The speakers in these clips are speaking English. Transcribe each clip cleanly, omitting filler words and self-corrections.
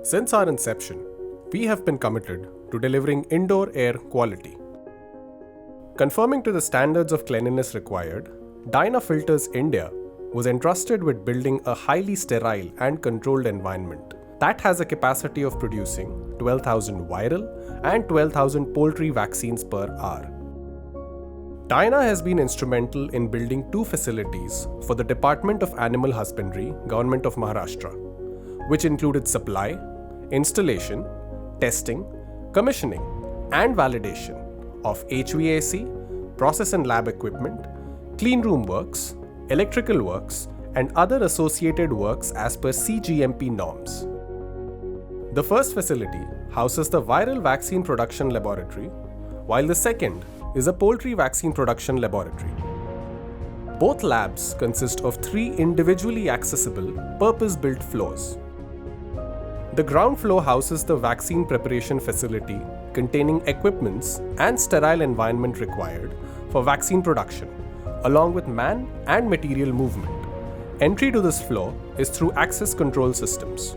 Since our inception, we have been committed to delivering indoor air quality. Conforming to the standards of cleanliness required, Dyna Filters India was entrusted with building a highly sterile and controlled environment that has a capacity of producing 12,000 viral and 12,000 poultry vaccines per hour. Dyna has been instrumental in building 2 facilities for the Department of Animal Husbandry, Government of Maharashtra, which included supply, installation, testing, commissioning, and validation of HVAC, process and lab equipment, clean room works, electrical works, and other associated works as per CGMP norms. The first facility houses the viral vaccine production laboratory, while the second is a poultry vaccine production laboratory. Both labs consist of 3 individually accessible, purpose-built floors. The ground floor houses the vaccine preparation facility containing equipments and sterile environment required for vaccine production, along with man and material movement. Entry to this floor is through access control systems.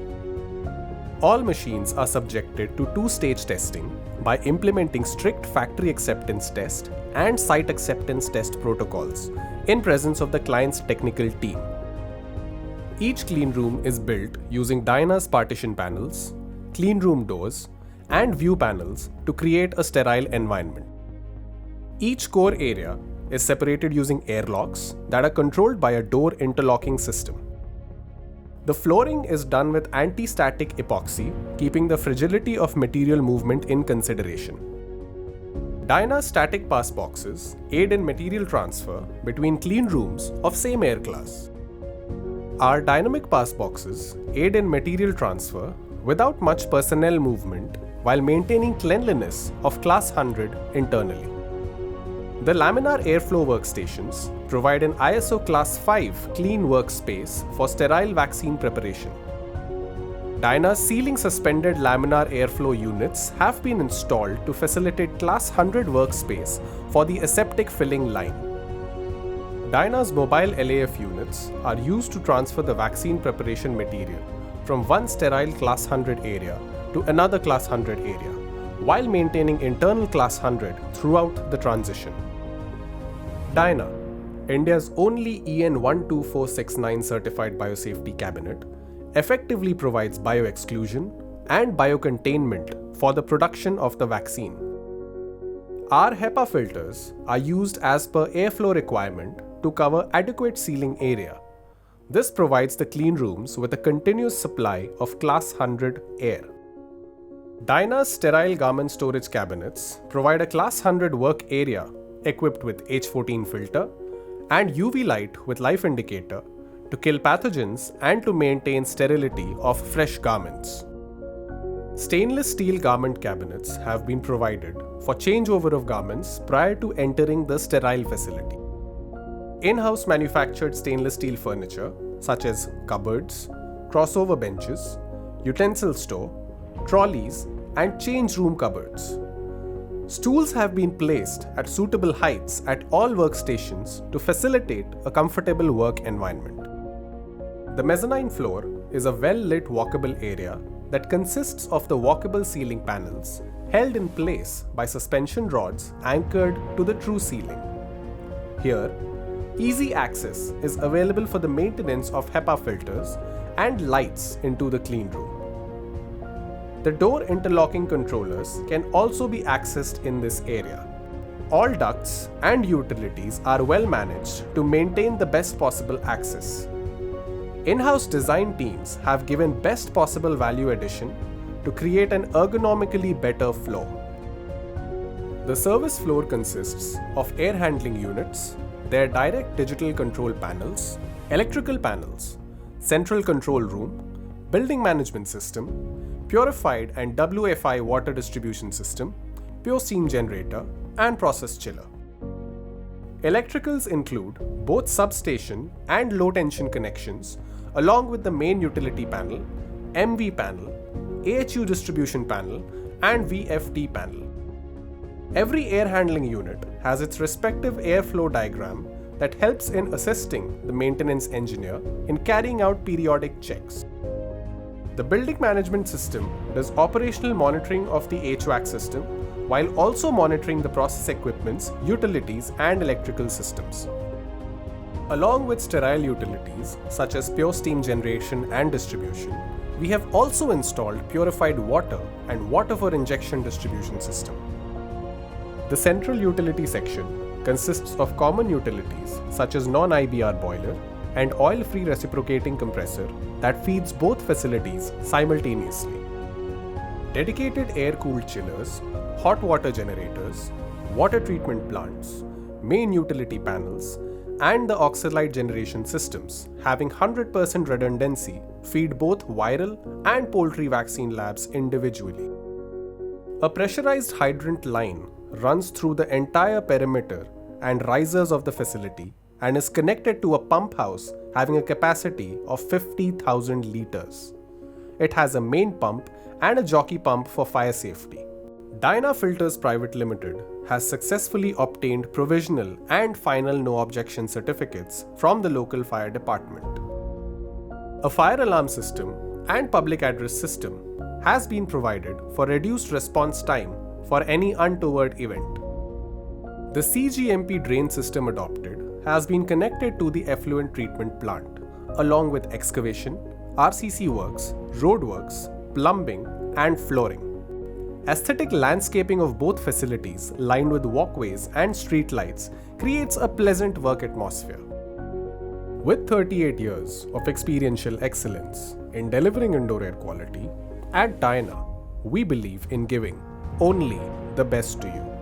All machines are subjected to 2-stage testing by implementing strict factory acceptance test and site acceptance test protocols in presence of the client's technical team. Each clean room is built using Dyna's partition panels, clean room doors, and view panels to create a sterile environment. Each core area is separated using airlocks that are controlled by a door interlocking system. The flooring is done with anti-static epoxy, keeping the fragility of material movement in consideration. Dyna's static pass boxes aid in material transfer between clean rooms of same air class. Our dynamic pass boxes aid in material transfer without much personnel movement while maintaining cleanliness of Class 100 internally. The laminar airflow workstations provide an ISO Class 5 clean workspace for sterile vaccine preparation. Dyna's ceiling suspended laminar airflow units have been installed to facilitate Class 100 workspace for the aseptic filling line. Dyna's mobile LAF units are used to transfer the vaccine preparation material from one sterile Class 100 area to another Class 100 area, while maintaining internal Class 100 throughout the transition. Dyna, India's only EN 12469 certified biosafety cabinet, effectively provides bioexclusion and biocontainment for the production of the vaccine. Our HEPA filters are used as per airflow requirement to cover adequate sealing area. This provides the clean rooms with a continuous supply of Class 100 air. Dyna's sterile garment storage cabinets provide a Class 100 work area equipped with H14 filter and UV light with life indicator to kill pathogens and to maintain sterility of fresh garments. Stainless steel garment cabinets have been provided for changeover of garments prior to entering the sterile facility. In-house manufactured stainless steel furniture such as cupboards, crossover benches, utensil store, trolleys, and change room cupboards. Stools have been placed at suitable heights at all workstations to facilitate a comfortable work environment. The mezzanine floor is a well-lit walkable area that consists of the walkable ceiling panels held in place by suspension rods anchored to the true ceiling. Here, easy access is available for the maintenance of HEPA filters and lights into the clean room. The door interlocking controllers can also be accessed in this area. All ducts and utilities are well managed to maintain the best possible access. In-house design teams have given best possible value addition to create an ergonomically better floor. The service floor consists of air handling units, their direct digital control panels, electrical panels, central control room, building management system, purified and WFI water distribution system, pure steam generator, and process chiller. Electricals include both substation and low tension connections, along with the main utility panel, MV panel, AHU distribution panel, and VFD panel. Every air handling unit has its respective airflow diagram that helps in assisting the maintenance engineer in carrying out periodic checks. The building management system does operational monitoring of the HVAC system while also monitoring the process equipments, utilities, and electrical systems. Along with sterile utilities such as pure steam generation and distribution, we have also installed purified water and water for injection distribution system. The central utility section consists of common utilities such as non-IBR boiler and oil-free reciprocating compressor that feeds both facilities simultaneously. Dedicated air-cooled chillers, hot water generators, water treatment plants, main utility panels, and the Oxalite generation systems having 100% redundancy feed both viral and poultry vaccine labs individually. A pressurized hydrant line runs through the entire perimeter and risers of the facility and is connected to a pump house having a capacity of 50,000 liters. It has a main pump and a jockey pump for fire safety. Dyna Filters Private Limited has successfully obtained provisional and final no objection certificates from the local fire department. A fire alarm system and public address system has been provided for reduced response time for any untoward event. The CGMP drain system adopted has been connected to the effluent treatment plant, along with excavation, RCC works, road works, plumbing, and flooring. Aesthetic landscaping of both facilities, lined with walkways and street lights, creates a pleasant work atmosphere. With 38 years of experiential excellence in delivering indoor air quality, at Dyna, we believe in giving only the best to you.